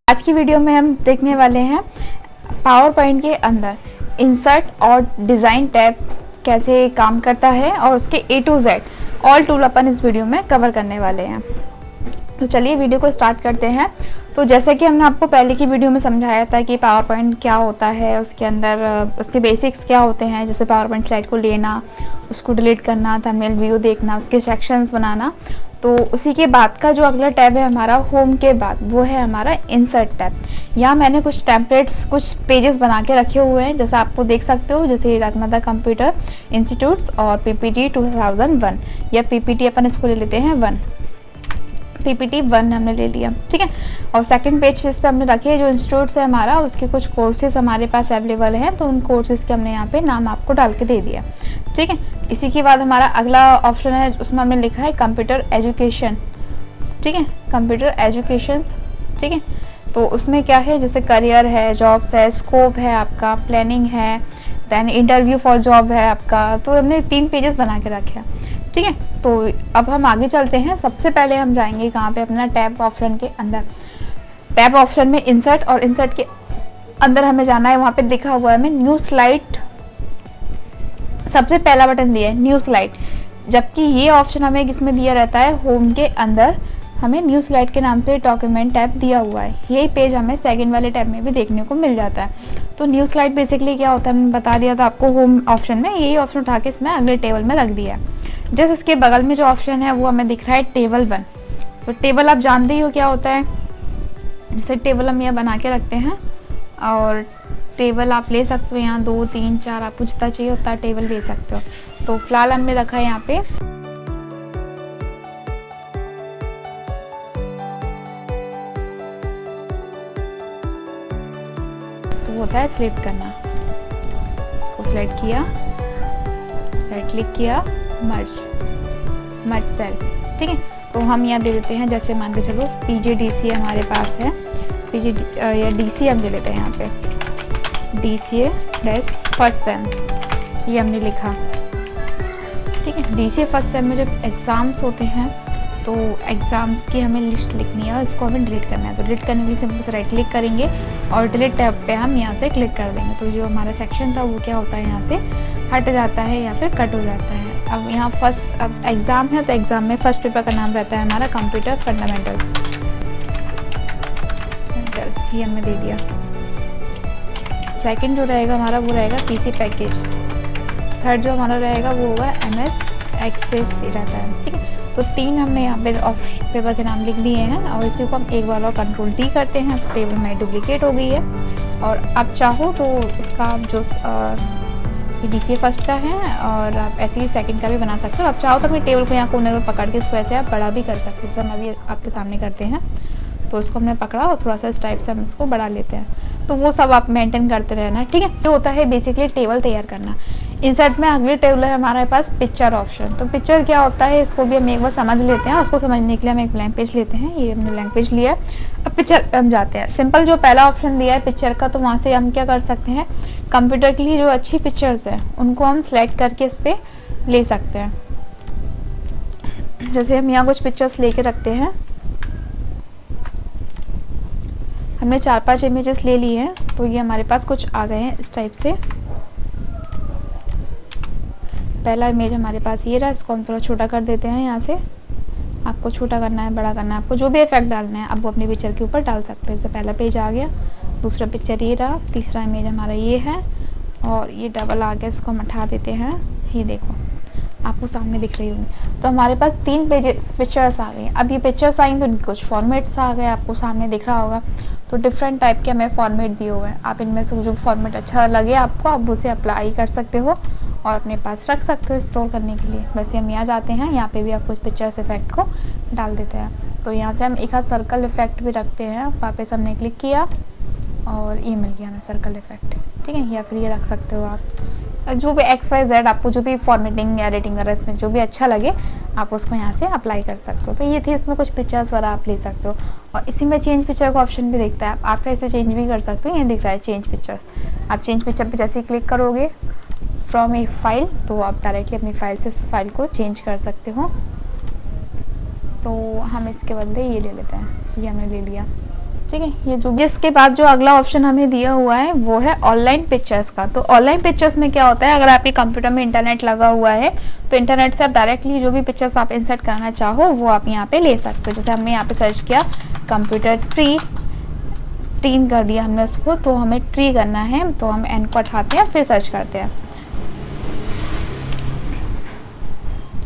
आज की वीडियो में हम देखने वाले हैं पावर पॉइंट के अंदर इंसर्ट और डिज़ाइन टैब कैसे काम करता है और उसके A to Z all tool अपन इस वीडियो में कवर करने वाले हैं। तो चलिए वीडियो को स्टार्ट करते हैं। तो जैसे कि हमने आपको पहले की वीडियो में समझाया था कि पावर पॉइंट क्या होता है, उसके अंदर उसके बेसिक्स क्या होते हैं, जैसे पावर पॉइंट स्लाइड को लेना, उसको डिलीट करना, थंबनेल व्यू देखना, उसके सेक्शंस बनाना। तो उसी के बाद का जो अगला टैब है हमारा होम के बाद, वो है हमारा इंसर्ट टैब। यहाँ मैंने कुछ टेम्पलेट्स, कुछ पेजेस बना के रखे हुए हैं, जैसा आपको देख सकते हो, जैसे राजमाता कंप्यूटर इंस्टीट्यूट्स और PPT 2001 या PPT अपन इसको ले लेते हैं 1, PPT 1 हमने ले लिया, ठीक है। और सेकंड पेज इस पे हमने रखे जो इंस्टीट्यूट है हमारा, उसके कुछ कोर्सेज हमारे पास अवेलेबल हैं, तो उन कोर्सेज के हमने यहाँ पे नाम आपको डाल के दे दिया, ठीक है। इसी के बाद हमारा अगला ऑप्शन है, उसमें हमने लिखा है कंप्यूटर एजुकेशन, ठीक है, कंप्यूटर एजुकेशन, ठीक है। तो उसमें क्या है, जैसे करियर है, जॉब्स है, स्कोप है, आपका प्लानिंग है, दैन इंटरव्यू फॉर जॉब है आपका। तो हमने 3 पेजेस बना के रखे हैं, ठीक है। तो अब हम आगे चलते हैं। सबसे पहले हम जाएंगे कहाँ पे, अपना टैब ऑप्शन के अंदर। टैब ऑप्शन में इंसर्ट, और इंसर्ट के अंदर हमें जाना है, वहाँ पे लिखा हुआ है हमें न्यू स्लाइड, सबसे पहला बटन दिया है न्यू स्लाइड। जबकि ये ऑप्शन हमें किसमें दिया रहता है, होम के अंदर हमें न्यू स्लाइड के नाम पे डॉक्यूमेंट टैब दिया हुआ है। यही पेज हमें सेकंड वाले टैब में भी देखने को मिल जाता है। तो न्यू स्लाइड बेसिकली क्या होता है, मैंने बता दिया था आपको होम ऑप्शन में। यही ऑप्शन उठा के इसमें अगले टेबल में रख दिया है। जैसे इसके बगल में जो ऑप्शन है वो हमें दिख रहा है टेबल 1। तो टेबल आप जानते ही हो क्या होता है, जैसे टेबल हम यहाँ बना के रखते हैं, और टेबल आप ले सकते हो यहाँ 2, 3, 4, आपको जितना चाहिए उतना टेबल ले सकते हो। तो फिलहाल हमने रखा है यहाँ पे तो होता है सिलेक्ट करना, इसको सिलेक्ट किया, राइट क्लिक किया, मर्ज सेल, ठीक है। तो हम यहाँ दे देते हैं, जैसे मान के चलो PGDCA हमारे पास है, या DC हम ले लेते हैं यहाँ पे DCA डैश फर्स्ट सेम, ये हमने लिखा, ठीक है। DCA फर्स्ट सेम में जब एग्ज़ाम्स होते हैं तो एग्ज़ाम्स की हमें लिस्ट लिखनी है और इसको हमें डिलीट करना है। तो डिलीट करने के लिए सिंपल से राइट क्लिक करेंगे और डिलीट टैब पे हम यहाँ से क्लिक कर देंगे। तो जो हमारा सेक्शन था वो क्या होता है, यहाँ से हट जाता है या फिर कट हो जाता है। अब यहाँ फर्स्ट, अब एग्ज़ाम है तो एग्ज़ाम में फर्स्ट पेपर का नाम रहता है हमारा कंप्यूटर फंडामेंटल, ये हमने दे दिया। सेकंड जो रहेगा हमारा वो रहेगा PC पैकेज, थर्ड जो हमारा रहेगा वो होगा MS एक्सेस रहता है, ठीक है। तो 3 हमने यहाँ पे ऑफ पेपर के नाम लिख दिए हैं, और इसी को हम एक बार और कंट्रोल D करते हैं, तो टेबल में डुप्लीकेट हो गई है। और आप चाहो तो इसका जो DCA फर्स्ट का है, और आप ऐसे ही सेकंड का भी बना सकते हो। आप चाहो तो अपने टेबल को यहाँ कोने में पकड़ के इसको ऐसे आप बड़ा भी कर सकते हो, जैसे हम अभी आपके सामने करते हैं। तो इसको हमने पकड़ा और थोड़ा सा इस टाइप से हम इसको बढ़ा लेते हैं। तो वो सब आप मेंटेन करते रहना, ठीक है। ये होता है बेसिकली टेबल तैयार करना। इंसर्ट में अगले टेबल है हमारे पास पिक्चर ऑप्शन। तो पिक्चर क्या होता है, इसको भी हम एक बार समझ लेते हैं। उसको समझने के लिए हम एक ब्लैंक पेज लेते हैं, ये हमने ब्लैंक पेज लिया। अब पिक्चर पे हम जाते हैं। सिंपल जो पहला ऑप्शन दिया है पिक्चर का, तो वहाँ से हम क्या कर सकते हैं, कंप्यूटर के लिए जो अच्छी पिक्चर्स हैं उनको हम सेलेक्ट करके इस पर ले सकते हैं। जैसे हम यहाँ कुछ पिक्चर्स लेके रखते हैं, हमने 4-5 इमेजेस ले ली हैं, तो ये हमारे पास कुछ आ गए हैं इस टाइप से। पहला इमेज हमारे पास ये रहा, इसको हम थोड़ा छोटा कर देते हैं। यहाँ से आपको छोटा करना है, बड़ा करना है, आपको जो भी इफेक्ट डालना है आप वो अपने पिक्चर के ऊपर डाल सकते हैं। जैसे पहला पेज आ गया, दूसरा पिक्चर ये रहा, तीसरा इमेज हमारा ये है, और ये डबल आ गया, इसको हम हटा देते हैं। ये देखो आपको सामने दिख रही होंगी। तो हमारे पास 3 पेजेस पिक्चर्स आ गई। अब ये पिक्चर्स आई तो इनके कुछ फॉर्मेट्स आ गए, आपको सामने दिख रहा होगा। तो डिफरेंट टाइप के हमें फॉर्मेट दिए हुए हैं। आप इनमें से जो फॉर्मेट अच्छा लगे आपको, आप उसे अप्लाई कर सकते हो और अपने पास रख सकते हो स्टोर करने के लिए। वैसे हम यहाँ जाते हैं, यहाँ पे भी आप कुछ पिक्चर्स इफेक्ट को डाल देते हैं। तो यहाँ से हम एक सर्कल इफेक्ट भी रखते हैं। वापस हमने क्लिक किया और ये मिल गया हमें सर्कल इफेक्ट, ठीक है। या फिर ये रख सकते हो आप, जो भी XYZ आपको जो भी फॉर्मेटिंग या एडिटिंग वगैरह इसमें जो भी अच्छा लगे आप उसको यहाँ से अप्लाई कर सकते हो। तो ये थी, इसमें कुछ पिक्चर्स वगैरह आप ले सकते हो। और इसी में चेंज पिक्चर का ऑप्शन भी दिखता है, आप ऐसे चेंज भी कर सकते हो। ये दिख रहा है चेंज पिक्चर्स। आप चेंज पिक्चर पे जैसे ही क्लिक करोगे फ्रॉम ए फाइल, तो आप डायरेक्टली अपनी फाइल से इस फाइल को चेंज कर सकते हो। तो हम इसके बदले ये ले लेते हैं, ये हमने ले लिया। ठीक है। ये जो जिसके बाद जो अगला ऑप्शन हमें दिया हुआ है वो है ऑनलाइन पिक्चर्स का। तो ऑनलाइन पिक्चर्स में क्या होता है, अगर आपके कंप्यूटर में इंटरनेट लगा हुआ है तो इंटरनेट से आप डायरेक्टली जो भी पिक्चर्स आप इंसर्ट करना चाहो वो आप यहाँ पे ले सकते हो। जैसे हमने यहाँ पे सर्च किया कंप्यूटर ट्री, ट्रीन कर दिया हमने उसको, तो हमें ट्री करना है तो हम एन को हटाते हैं फिर सर्च करते हैं।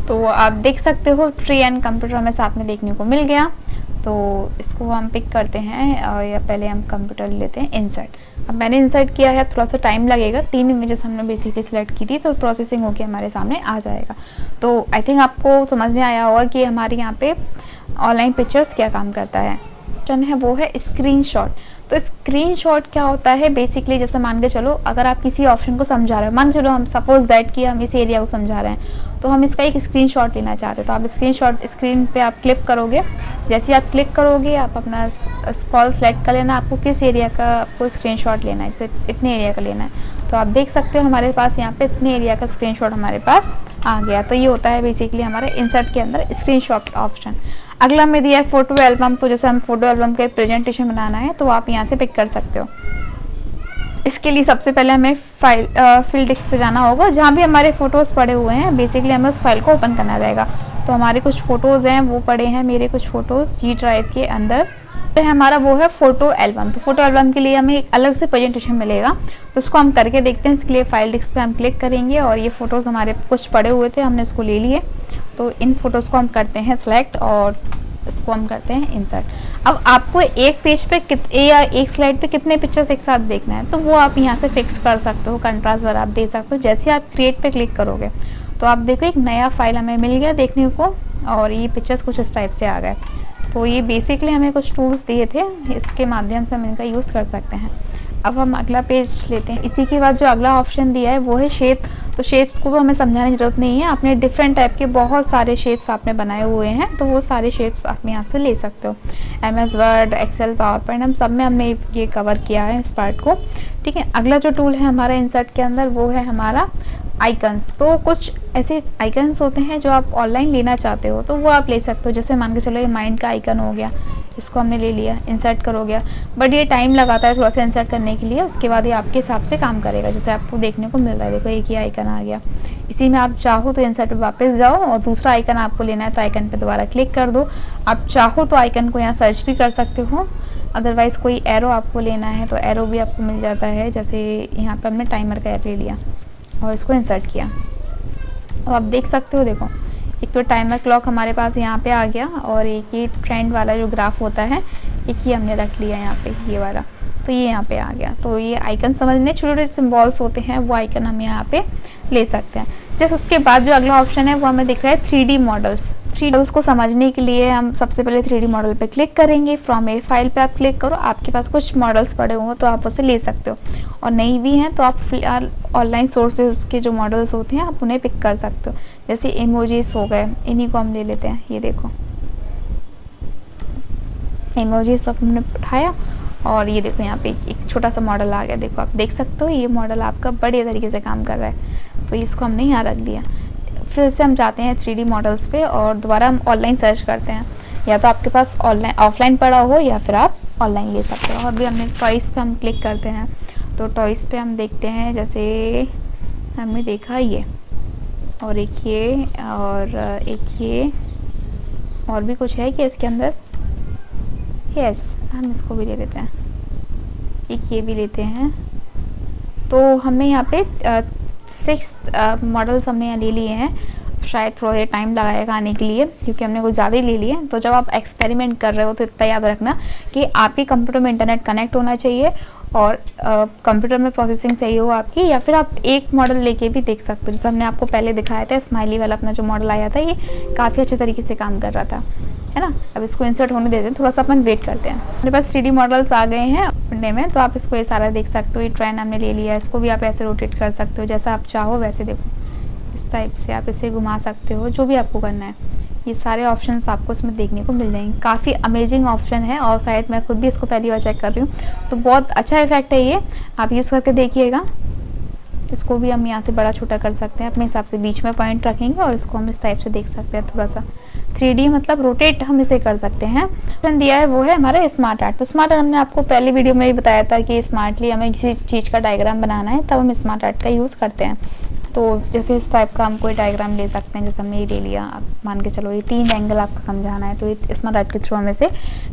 तो आप देख सकते हो ट्री एंड कंप्यूटर हमें साथ में देखने को मिल गया। तो इसको हम पिक करते हैं या पहले हम कंप्यूटर लेते हैं इंसर्ट। अब मैंने इंसर्ट किया है, थोड़ा सा टाइम लगेगा, 3 इमेजेस हमने बेसिकली सिलेक्ट की थी तो प्रोसेसिंग होके हमारे सामने आ जाएगा। तो आई थिंक आपको समझ में आया होगा कि हमारे यहाँ पे ऑनलाइन पिक्चर्स क्या काम करता है। ऑप्शन है वो है स्क्रीनशॉट। तो स्क्रीनशॉट क्या होता है, बेसिकली जैसे मान के चलो अगर आप किसी ऑप्शन को समझा रहे हो, मान के चलो हम सपोज दैट कि हम इस एरिया को समझा रहे हैं तो हम इसका एक स्क्रीनशॉट लेना चाहते हैं, तो आप स्क्रीनशॉट स्क्रीन पे आप क्लिक करोगे। जैसे आप क्लिक करोगे आप अपना स्पॉल सेलेक्ट कर लेना, आपको किस एरिया का आपको स्क्रीनशॉट लेना है, जैसे इतने एरिया का लेना है। तो आप देख सकते हो हमारे पास यहाँ पे इतने एरिया का स्क्रीनशॉट हमारे पास आ गया। तो ये होता है बेसिकली हमारे इंसर्ट के अंदर स्क्रीनशॉट ऑप्शन। अगला में दिया है फोटो एल्बम। तो जैसे हम फोटो एल्बम का एक प्रेजेंटेशन बनाना है तो आप यहाँ से पिक कर सकते हो। इसके लिए सबसे पहले हमें फाइल फील्ड डिस्क पे जाना होगा, जहाँ भी हमारे फ़ोटोज़ पड़े हुए हैं बेसिकली हमें उस फाइल को ओपन करना रहेगा। तो हमारे कुछ फ़ोटोज़ हैं वो पड़े हैं, मेरे कुछ फ़ोटोज़ जी ड्राइव के अंदर तो हमारा वो है फ़ोटो एल्बम। तो फोटो एल्बम के लिए हमें एक अलग से प्रेजेंटेशन मिलेगा, तो उसको हम करके देखते हैं। इसके लिए फाइल डिस्क पे हम क्लिक करेंगे और ये फ़ोटोज़ हमारे कुछ पड़े हुए थे, हमने इसको ले लिए। तो इन फ़ोटोज़ को हम करते हैं सिलेक्ट और इसको हम करते हैं इंसर्ट। अब आपको एक पेज पे या एक स्लाइड पे कितने पिक्चर्स एक साथ देखना है तो वो आप यहाँ से फिक्स कर सकते हो, कंट्रास्ट वाला आप दे सकते हो। जैसे आप क्रिएट पे क्लिक करोगे तो आप देखो एक नया फाइल हमें मिल गया देखने को और ये पिक्चर्स कुछ इस टाइप से आ गए। तो ये बेसिकली हमें कुछ टूल्स दिए थे, इसके माध्यम से हम इनका यूज़ कर सकते हैं। अब हम अगला पेज लेते हैं। इसी के बाद जो अगला ऑप्शन दिया है वो है शेप। तो शेप्स को तो हमें समझाने की ज़रूरत नहीं है, आपने डिफरेंट टाइप के बहुत सारे शेप्स आपने बनाए हुए हैं तो वो सारे शेप्स आप यहाँ से ले सकते हो। MS Word, Excel, PowerPoint हम सब में हमने ये कवर किया है इस पार्ट को। ठीक है, अगला जो टूल है हमारा इंसर्ट के अंदर वो है हमारा आइकन्स। तो कुछ ऐसे आइकन्स होते हैं जो आप ऑनलाइन लेना चाहते हो तो वो आप ले सकते हो। जैसे मान के चलो ये माइंड का आइकन हो गया, इसको हमने ले लिया, इंसर्ट करो गया, बट ये टाइम लगाता है थोड़ा सा इंसर्ट करने के लिए, उसके बाद ये आपके हिसाब से काम करेगा। जैसे आपको देखने को मिल रहा है, देखो एक ही आइकन आ गया। इसी में आप चाहो तो इंसर्ट पे वापस जाओ और दूसरा आइकन आपको लेना है तो आइकन पे दोबारा क्लिक कर दो। आप चाहो तो आइकन को यहाँ सर्च भी कर सकते हो, अदरवाइज़ कोई एरो आपको लेना है तो एरो भी आपको मिल जाता है। जैसे यहाँ पर हमने टाइमर का एरो ले लिया और इसको इंसर्ट किया। अब आप देख सकते हो, देखो एक तो टाइमर क्लॉक हमारे पास यहाँ पे आ गया और एक ये ट्रेंड वाला जो ग्राफ होता है एक ही हमने रख लिया यहाँ पे, ये वाला, तो ये यहाँ पे आ गया। तो ये आइकन समझने छोटे छोटे सिम्बॉल्स होते हैं वो आइकन हम यहाँ पे ले सकते हैं। जैसे उसके बाद जो अगला ऑप्शन है वो हमें दिख रहा है 3D मॉडल्स। 3D मॉडल्स को समझने के लिए हम सबसे पहले 3D मॉडल पे क्लिक करेंगे। फ्रॉम ए फाइल पे आप क्लिक करो, आपके पास कुछ मॉडल्स पड़े हुए हैं तो आप उसे ले सकते हो और नहीं भी हैं तो आप ऑनलाइन सोर्सेज के जो मॉडल्स होते हैं आप उन्हें पिक कर सकते हो। जैसे इमोजीज हो गए, इन्हीं को हम ले लेते हैं। ये देखो इमोजीज सब हमने उठाया और ये देखो यहाँ पे एक छोटा सा मॉडल आ गया। देखो आप देख सकते हो ये मॉडल आपका बढ़िया तरीके से काम कर रहा है, तो इसको हमने यहाँ रख दिया। फिर से हम जाते हैं 3D मॉडल्स पे और दोबारा हम ऑनलाइन सर्च करते हैं, या तो आपके पास ऑनलाइन ऑफलाइन पड़ा हो या फिर आप ऑनलाइन ले सकते हो। और भी हमने टॉयज़ पे हम क्लिक करते हैं तो टॉयज़ पे हम देखते हैं, जैसे हमने देखा ये और एक ये और एक ये और भी कुछ है कि इसके अंदर, यस हम इसको भी ले लेते हैं, एक ये भी लेते हैं। तो हमने यहाँ पे 6 मॉडल्स हमने यहाँ ले लिए हैं। शायद थोड़ा देर टाइम लगाएगा आने के लिए क्योंकि हमने कुछ ज़्यादा ही ले लिए। तो जब आप एक्सपेरिमेंट कर रहे हो तो इतना याद रखना कि आपके कंप्यूटर में इंटरनेट कनेक्ट होना चाहिए और कंप्यूटर में प्रोसेसिंग सही हो आपकी, या फिर आप एक मॉडल लेके भी देख सकते हो। जैसे हमने आपको पहले दिखाया था स्माइली वाला अपना जो मॉडल आया था, ये काफ़ी अच्छे तरीके से काम कर रहा था, है ना। अब इसको इंसर्ट होने देते हैं, थोड़ा सा अपन वेट करते हैं। मेरे पास 3D मॉडल्स आ गए हैं अपने में, तो आप इसको ये सारा देख सकते हो। ये ट्रेन हमने ले लिया है, इसको भी आप ऐसे रोटेट कर सकते हो जैसा आप चाहो वैसे। देखो इस टाइप से आप इसे घुमा सकते हो, जो भी आपको करना है। ये सारे ऑप्शंस आपको इसमें देखने को मिल जाएंगे। काफ़ी अमेजिंग ऑप्शन है और शायद मैं खुद भी इसको पहली बार चेक कर रही हूँ, तो बहुत अच्छा इफेक्ट है ये, आप यूज़ करके देखिएगा। इसको भी हम यहाँ से बड़ा छोटा कर सकते हैं अपने हिसाब से, बीच में पॉइंट रखेंगे और इसको हम इस टाइप से देख सकते हैं थोड़ा सा 3D, मतलब रोटेट हम इसे कर सकते हैं। ऑप्शन दिया है वो है हमारा स्मार्ट आर्ट। तो स्मार्ट आर्ट हमने आपको पहली वीडियो में भी बताया था कि स्मार्टली हमें किसी चीज़ का डायग्राम बनाना है तब हम स्मार्ट आर्ट का यूज़ करते हैं। तो जैसे इस टाइप का हम कोई डायग्राम ले सकते हैं, जैसे हमने ये ले लिया, आप मान के चलो ये 3 एंगल आपको समझाना है, तो ये स्मार्ट आर्ट के थ्रू हम इसे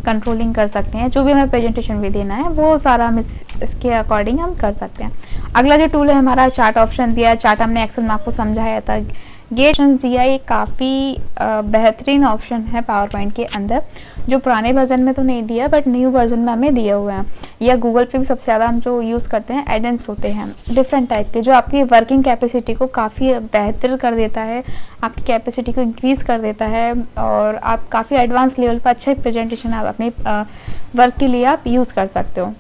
कंट्रोलिंग कर सकते हैं। जो भी हमें प्रेजेंटेशन भी देना है वो सारा हम इसके अकॉर्डिंग हम कर सकते हैं। अगला जो टूल है हमारा चार्ट ऑप्शन दिया है। चार्ट हमने एक्सेल में आपको समझाया था, ये ऑप्शन दिया है, ये काफ़ी बेहतरीन ऑप्शन है पावर पॉइंट के अंदर, जो पुराने वर्जन में तो नहीं दिया बट न्यू वर्जन में हमें दिए हुए हैं। या गूगल पे भी सबसे ज़्यादा हम जो यूज़ करते हैं एडेंस होते हैं डिफरेंट टाइप के, जो आपकी वर्किंग कैपेसिटी को काफ़ी बेहतर कर देता है, आपकी कैपेसिटी को इंक्रीज़ कर देता है और आप काफ़ी एडवांस लेवल पर अच्छा प्रेजेंटेशन आप अपने वर्क के लिए आप यूज़ कर सकते हो।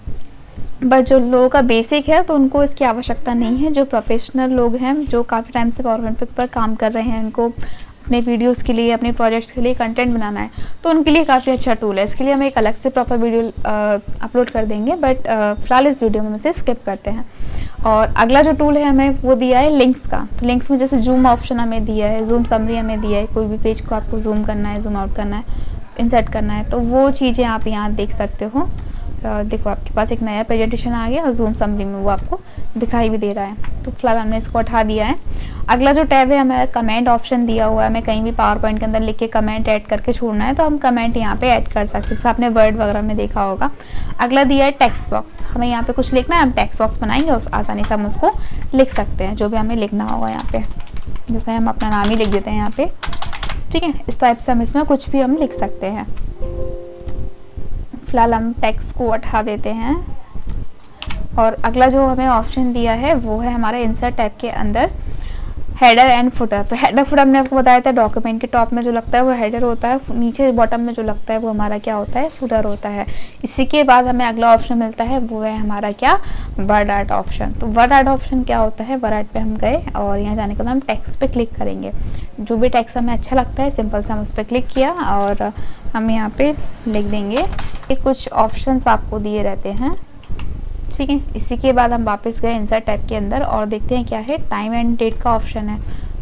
बट जो लोगों का बेसिक है तो उनको इसकी आवश्यकता नहीं है। जो प्रोफेशनल लोग हैं, जो काफ़ी टाइम से पावर पॉइंट पर काम कर रहे हैं, उनको अपने वीडियोस के लिए, अपने प्रोजेक्ट्स के लिए कंटेंट बनाना है, तो उनके लिए काफ़ी अच्छा टूल है। इसके लिए हम एक अलग से प्रॉपर वीडियो अपलोड कर देंगे, बट फिलहाल इस वीडियो में से स्किप करते हैं। और अगला जो टूल है हमें वो दिया है लिंक्स का। तो लिंक्स में जैसे जूम ऑप्शन हमें दिया है, जूम समरी हमें दिया है, कोई भी पेज को आपको जूम करना है, जूम आउट करना है, इंसर्ट करना है, तो वो चीज़ें आप यहाँ देख सकते हो। देखो आपके पास एक नया प्रेजेंटेशन आ गया और जूम समरी में वो आपको दिखाई भी दे रहा है। तो फिलहाल हमने इसको हटा दिया है। अगला जो टैब है हमें कमेंट ऑप्शन दिया हुआ है। हमें कहीं भी पावर पॉइंट के अंदर लिख के कमेंट ऐड करके छोड़ना है तो हम कमेंट यहाँ पे ऐड कर सकते हैं, जैसे आपने वर्ड वगैरह में देखा होगा। अगला दिया है टेक्स्ट बॉक्स। हमें यहाँ पे कुछ लिखना है, हम टेक्स्ट बॉक्स बनाएंगे और आसानी से हम उसको लिख सकते हैं जो भी हमें लिखना होगा यहाँ पे। जैसे हम अपना नाम ही लिख देते हैं यहाँ पे, ठीक है। इस टाइप से हम इसमें कुछ भी हम लिख सकते हैं। फिलहाल हम टेक्स्ट को हटा देते हैं। और अगला जो हमें ऑप्शन दिया है वो है हमारे इंसर्ट टैब के अंदर हेडर एंड फुटर। तो हेडर फुटर हमने आपको बताया था, डॉक्यूमेंट के टॉप में जो लगता है वो हेडर होता है, नीचे बॉटम में जो लगता है वो हमारा क्या होता है, फुटर होता है। इसी के बाद हमें अगला ऑप्शन मिलता है वो है हमारा क्या, वर्ड आर्ट ऑप्शन। तो वर्ड आर्ट ऑप्शन क्या होता है, वर्ड आर्ट पे हम गए और यहाँ जाने के बाद हम टेक्स्ट पे क्लिक करेंगे। जो भी टेक्स्ट हमें अच्छा लगता है सिंपल से हम उस पर क्लिक किया और हम यहाँ पे लिख देंगे। ये कुछ ऑप्शंस आपको दिए रहते हैं, ठीक है। इसी के बाद हम वापस गए इंसर्ट टैब के अंदर और देखते हैं क्या है, टाइम एंड डेट का ऑप्शन है।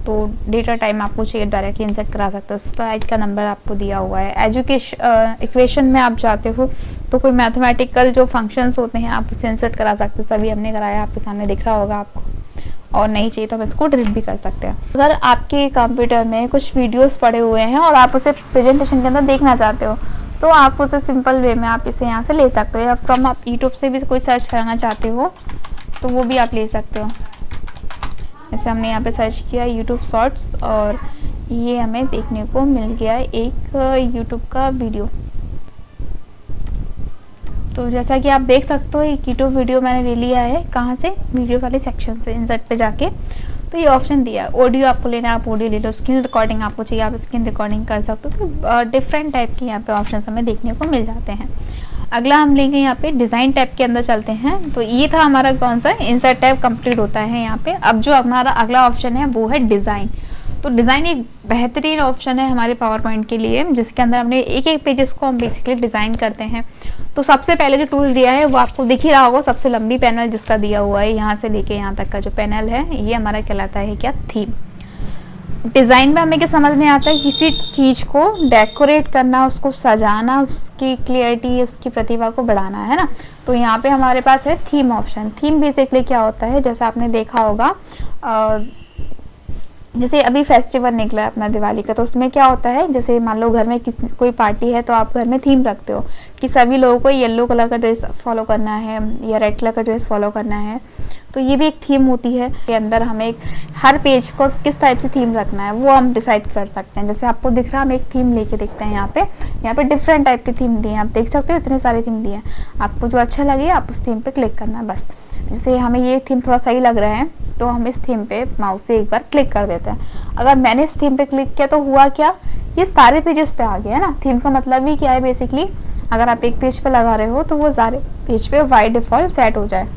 तो डेट और टाइम आपको चाहिए डायरेक्टली इंसर्ट करा सकते हो, स्लाइड का नंबर आपको दिया हुआ है। एजुकेशन इक्वेशन में आप जाते हो तो कोई मैथमेटिकल जो फंक्शंस होते हैं आप उसे इंसर्ट करा सकते हो, सभी हमने कराया, आपके सामने दिख रहा होगा आपको। और नहीं चाहिए तो हम इसको डिलीट भी कर सकते हैं। अगर आपके कंप्यूटर में कुछ वीडियोस पड़े हुए हैं और आप उसे प्रेजेंटेशन के अंदर देखना चाहते हो तो आप उसे सिंपल वे में आप इसे यहाँ से ले सकते हो, या फ्रॉम आप यूट्यूब से भी कोई सर्च कराना चाहते हो तो वो भी आप ले सकते हो। जैसे हमने यहाँ पे सर्च किया यूट्यूब शॉर्ट्स और ये हमें देखने को मिल गया एक यूट्यूब का वीडियो। तो जैसा कि आप देख सकते हो एक यूट्यूब वीडियो मैंने ले लिया है, कहाँ से, वीडियो वाले सेक्शन से, इंसर्ट पे जाके। तो ये ऑप्शन दिया है, ऑडियो आपको लेना है आप ऑडियो ले लो, स्क्रीन रिकॉर्डिंग आपको चाहिए आप स्क्रीन रिकॉर्डिंग कर सकते हो। तो डिफरेंट टाइप के यहाँ पे ऑप्शन हमें देखने को मिल जाते हैं। अगला हम लेंगे यहाँ पे डिज़ाइन टैब के अंदर चलते हैं। तो ये था हमारा कौन सा, इंसर्ट टैब कंप्लीट होता है यहाँ पे। अब जो हमारा अगला ऑप्शन है वो है डिज़ाइन। तो डिज़ाइन एक बेहतरीन ऑप्शन है हमारे पावर पॉइंट के लिए, जिसके अंदर हमने एक एक पेजेस को हम बेसिकली डिज़ाइन करते हैं। तो सबसे पहले जो टूल दिया है वो आपको दिख ही रहा होगा, सबसे लंबी पैनल जिसका दिया हुआ है, यहाँ से लेके यहाँ तक का जो पैनल है ये हमारा कहलाता है क्या, थीम। डिज़ाइन में हमें क्या समझने आता है, किसी चीज़ को डेकोरेट करना, उसको सजाना, उसकी क्लियरिटी, उसकी प्रतिभा को बढ़ाना, है ना। तो यहाँ पे हमारे पास है थीम ऑप्शन। थीम बेसिकली क्या होता है, जैसे आपने देखा होगा जैसे अभी फेस्टिवल निकला है अपना दिवाली का, तो उसमें क्या होता है, जैसे मान लो घर में कोई पार्टी है तो आप घर में थीम रखते हो कि सभी लोगों को येलो कलर का ड्रेस फॉलो करना है या रेड कलर का ड्रेस फॉलो करना है। तो ये भी एक थीम होती है, के अंदर हमें हर पेज को किस टाइप से थीम रखना है वो हम डिसाइड कर सकते हैं। जैसे आपको दिख रहा है, हम एक थीम लेके देखते हैं यहाँ पे डिफरेंट टाइप की थीम दी है, आप देख सकते हो इतने सारे थीम दिए हैं। आपको जो अच्छा लगे आप उस थीम पे क्लिक करना है बस। जैसे हमें ये थीम थोड़ा सही लग रहा है तो हम इस थीम पे माउस से एक बार क्लिक कर देते हैं। अगर मैंने इस थीम पे क्लिक किया तो हुआ क्या, ये सारे पेजेस पे आ गया, है ना। थीम का मतलब ही क्या है बेसिकली, अगर आप एक पेज पे लगा रहे हो तो वो सारे पेज पे बाय डिफॉल्ट सेट हो जाए,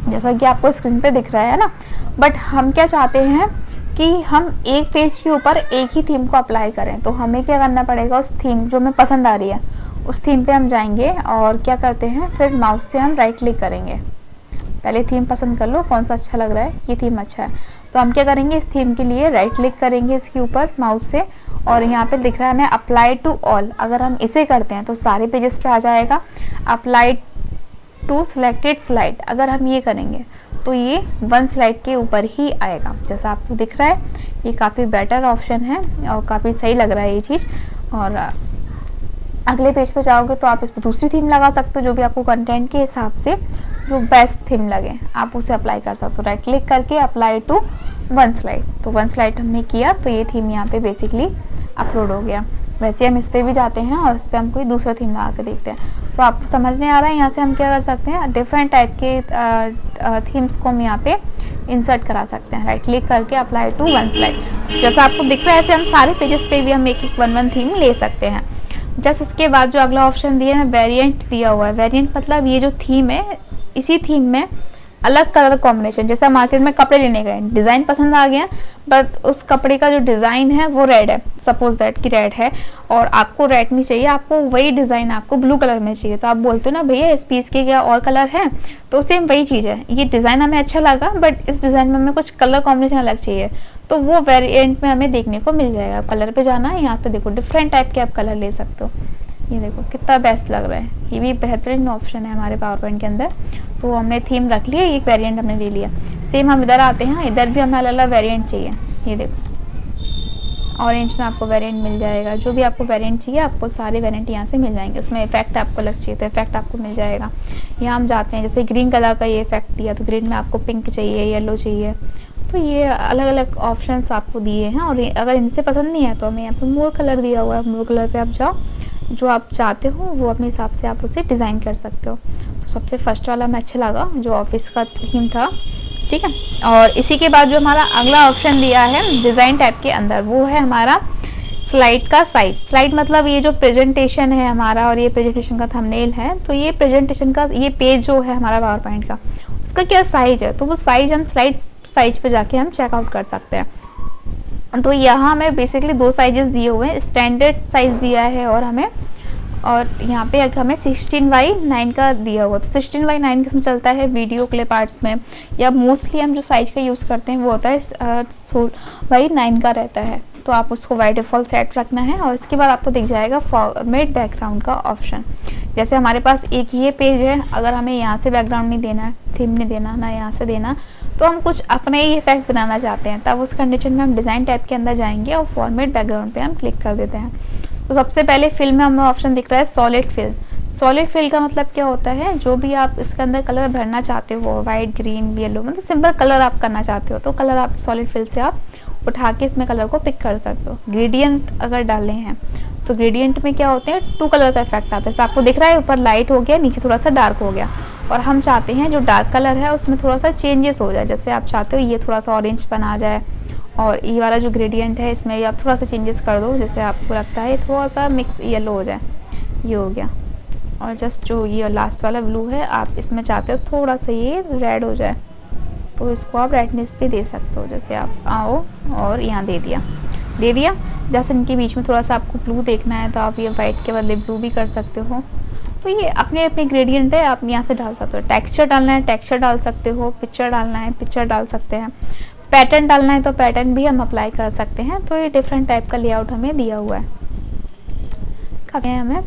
जैसा कि आपको स्क्रीन पे दिख रहा है ना। बट हम क्या चाहते हैं कि हम एक पेज के ऊपर एक ही थीम को अप्लाई करें। तो हमें क्या करना पड़ेगा, उस थीम जो हमें पसंद आ रही है उस थीम पे हम जाएंगे और क्या करते हैं, फिर माउस से हम राइट क्लिक करेंगे। पहले थीम पसंद कर लो कौन सा अच्छा लग रहा है, ये थीम अच्छा है। तो हम क्या करेंगे, इस थीम के लिए राइट क्लिक करेंगे इसके ऊपर माउस से, और यहाँ पे दिख रहा है हमें अप्लाई टू ऑल। अगर हम इसे करते हैं तो सारे पेजेस पे आ जाएगा। अप्लाई टू सिलेक्टेड स्लाइड, अगर हम ये करेंगे तो ये वन स्लाइड के ऊपर ही आएगा। जैसा आपको दिख रहा है ये काफ़ी बेटर ऑप्शन है और काफ़ी सही लग रहा है ये चीज़। और अगले पेज पे जाओगे तो आप इस पर दूसरी थीम लगा सकते हो, जो भी आपको कंटेंट के हिसाब से जो बेस्ट थीम लगे आप उसे अप्लाई कर सकते हो। राइट क्लिक करके अप्लाई टू वन स्लाइड, तो वन स्लाइड हमने किया तो ये थीम यहाँ पे बेसिकली अपलोड हो गया। वैसे हम इस पर भी जाते हैं और इस पर हम कोई दूसरा थीम लगा के देखते हैं। तो आपको समझ नहीं आ रहा है, यहाँ से हम क्या कर सकते हैं, डिफरेंट टाइप के थीम्स को हम यहाँ पे इंसर्ट करा सकते हैं। राइट क्लिक करके अप्लाई टू वन स्लाइड, जैसा आपको दिख रहा है ऐसे हम सारे पेजेस पे भी हम एक एक वन थीम ले सकते हैं। जस्ट इसके बाद जो अगला ऑप्शन दिया है वेरिएंट दिया हुआ है। वेरिएंट मतलब ये जो थीम है, इसी थीम में अलग कलर कॉम्बिनेशन, जैसे मार्केट में कपड़े लेने गए, डिज़ाइन पसंद आ गया बट उस कपड़े का जो डिज़ाइन है वो रेड है, सपोज दैट कि रेड है और आपको रेड नहीं चाहिए, आपको वही डिज़ाइन आपको ब्लू कलर में चाहिए। तो आप बोलते हो ना भैया इस पीस के क्या और कलर है, तो सेम वही चीज़ है, ये डिज़ाइन हमें अच्छा लगा बट इस डिज़ाइन में हमें कुछ कलर कॉम्बिनेशन अलग चाहिए, तो वो वेरिएंट में हमें देखने को मिल जाएगा। कलर पे जाना है, यहाँ पे देखो डिफरेंट टाइप के आप कलर ले सकते हो। ये देखो कितना बेस्ट लग रहा है, ये भी बेहतरीन ऑप्शन है हमारे पावर पॉइंट के अंदर। तो हमने थीम रख लिया, एक वेरिएंट हमने ले लिया। सेम हम इधर आते हैं, इधर भी हमें अलग अलग वेरिएंट चाहिए। ये देखो ऑरेंज में आपको वेरिएंट मिल जाएगा, जो भी आपको वेरिएंट चाहिए आपको सारे वेरिएंट यहाँ से मिल जाएंगे। उसमें इफेक्ट आपको अलग चाहिए तो इफेक्ट आपको मिल जाएगा। यहाँ हम जाते हैं, जैसे ग्रीन कलर का ये इफेक्ट दिया तो ग्रीन में आपको पिंक चाहिए, येलो चाहिए, तो ये अलग अलग ऑप्शंस आपको दिए हैं। और अगर इनसे पसंद नहीं है तो हमें यहाँ पे मोर कलर दिया हुआ है, मोर कलर पे आप जाओ, जो आप चाहते हो वो अपने हिसाब से आप उसे डिज़ाइन कर सकते हो। तो सबसे फर्स्ट वाला हमें अच्छा लगा जो ऑफिस का थीम था, ठीक है। और इसी के बाद जो हमारा अगला ऑप्शन दिया है डिज़ाइन टाइप के अंदर, वो है हमारा स्लाइड का साइज। स्लाइड मतलब ये जो प्रेजेंटेशन है हमारा और ये प्रेजेंटेशन का थंबनेल है, तो ये प्रेजेंटेशन का ये पेज जो है हमारा पावर पॉइंट का, उसका क्या साइज है, तो वो साइज हम स्लाइड साइज पे जाके हम चेकआउट कर सकते हैं। तो यहाँ हमें बेसिकली दो साइजेस दिए हुए हैं, स्टैंडर्ड साइज दिया है और यहाँ पे हमें 16:9 का दिया हुआ। तो 16:9 किसमें चलता है, वीडियो क्लिप आर्ट्स में, या मोस्टली हम जो साइज का यूज़ करते हैं वो होता है 16:9 का रहता है। तो आप उसको बाय डिफ़ॉल्ट सेट रखना है। और इसके बाद आपको दिख जाएगा फॉर्मेट बैकग्राउंड का ऑप्शन। जैसे हमारे पास एक ये पेज है, अगर हमें यहाँ से बैकग्राउंड नहीं देना, थीम नहीं देना, ना यहाँ से देना, तो हम कुछ अपने ही इफेक्ट बनाना चाहते हैं, तब उस कंडीशन में हम डिज़ाइन टैब के अंदर जाएंगे और फॉर्मेट बैकग्राउंड पे हम क्लिक कर देते हैं। तो सबसे पहले फिल में हमें ऑप्शन दिख रहा है सॉलिड फिल। सॉलिड फिल का मतलब क्या होता है, जो भी आप इसके अंदर कलर भरना चाहते हो, वाइट, ग्रीन, येलो, मतलब सिंपल कलर आप करना चाहते हो, तो कलर आप सॉलिड फिल से आप उठा के इसमें कलर को पिक कर सकते हो। ग्रेडियंट अगर डाले हैं तो ग्रेडियंट में क्या होते हैं, 2 कलर का इफेक्ट आता है। तो आपको दिख रहा है ऊपर लाइट हो गया, नीचे थोड़ा सा डार्क हो गया, और हम चाहते हैं जो डार्क कलर है उसमें थोड़ा सा चेंजेस हो जाए। जैसे आप चाहते हो ये थोड़ा सा ऑरेंज पन आ जाए, और ये वाला जो ग्रेडियंट है इसमें भी आप थोड़ा सा चेंजेस कर दो, जैसे आपको लगता है थोड़ा सा मिक्स येलो हो जाए, ये हो गया। और जस्ट जो ये लास्ट वाला ब्लू है आप इसमें चाहते हो थोड़ा सा ये रेड हो जाए, तो इसको आप रेडनेस भी दे सकते हो। जैसे आप आओ और यहाँ दे दिया। जैसे इनके बीच में थोड़ा सा आपको ब्लू देखना है तो आप ये वाइट के बदले ब्लू भी कर सकते हो। तो ये अपने अपने ग्रेडियंट है, आप यहाँ से डाल सकते हो। टेक्सचर डालना है टेक्सचर डाल सकते हो, पिक्चर डालना है पिक्चर डाल सकते हैं, पैटर्न डालना है तो पैटर्न भी हम अप्लाई कर सकते हैं। तो ये डिफरेंट टाइप का लेआउट हमें दिया हुआ है काफ़ी हमें।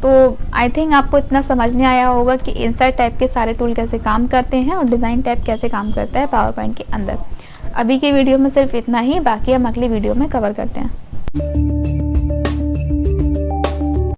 तो आई थिंक आपको इतना समझ में आया होगा कि इंसर्ट टाइप के सारे टूल कैसे काम करते हैं और डिज़ाइन टाइप कैसे काम करता है पावर पॉइंट के अंदर। अभी के वीडियो में सिर्फ इतना ही, बाकी हम अगली वीडियो में कवर करते हैं।